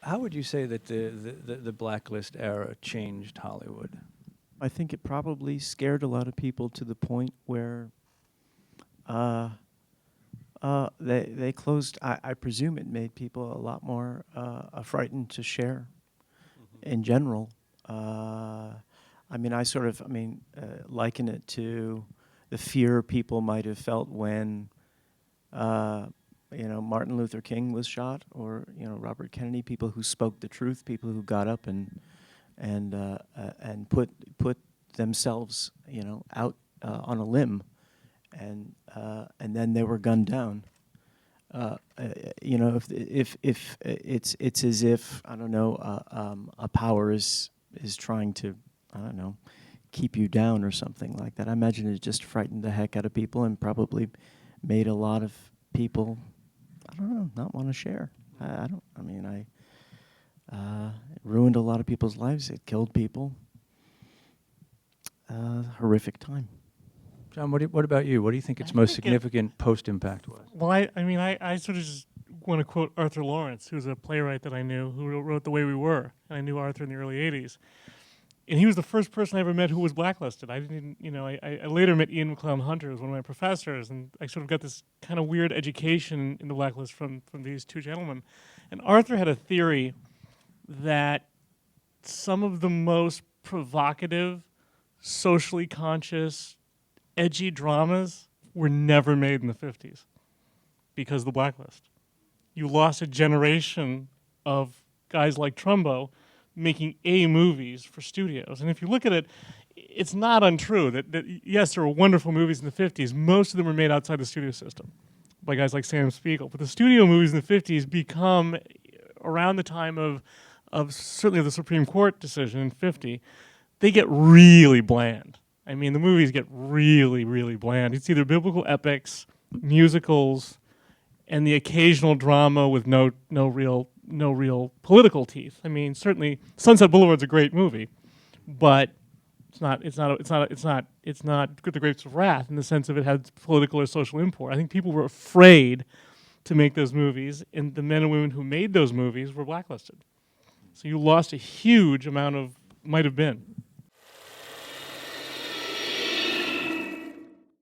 How would you say that the blacklist era changed Hollywood? I think it probably scared a lot of people to the point where they closed. I presume it made people a lot more frightened to share in general. I mean, liken it to the fear people might have felt when, Martin Luther King was shot, or Robert Kennedy. People who spoke the truth, people who got up and put themselves, out on a limb, and then they were gunned down. If it's as if, I don't know, a power is trying to, I don't know, keep you down or something like that. I imagine it just frightened the heck out of people and probably made a lot of people, I don't know, not want to share. It ruined a lot of people's lives. It killed people. Horrific time. John, what about you? What do you think its most significant post-impact was? Well, I sort of just want to quote Arthur Lawrence, who's a playwright that I knew, who wrote The Way We Were. And I knew Arthur in the early 80s. And he was the first person I ever met who was blacklisted. I didn't, I later met Ian McClellan Hunter, who was one of my professors, and I sort of got this kind of weird education in the blacklist from these two gentlemen. And Arthur had a theory that some of the most provocative, socially conscious, edgy dramas were never made in the 50s because of the blacklist. You lost a generation of guys like Trumbo making A movies for studios. And if you look at it, it's not untrue that yes, there were wonderful movies in the 50s. Most of them were made outside the studio system by guys like Sam Spiegel. But the studio movies in the 50s become, around the time of certainly the Supreme Court decision in 50, they get really bland. I mean, the movies get really, really bland. It's either biblical epics, musicals, and the occasional drama with no real political teeth. I mean, certainly Sunset Boulevard's a great movie, but it's not The Grapes of Wrath in the sense of it has political or social import. I think people were afraid to make those movies, and the men and women who made those movies were blacklisted. So you lost a huge amount of, might have been,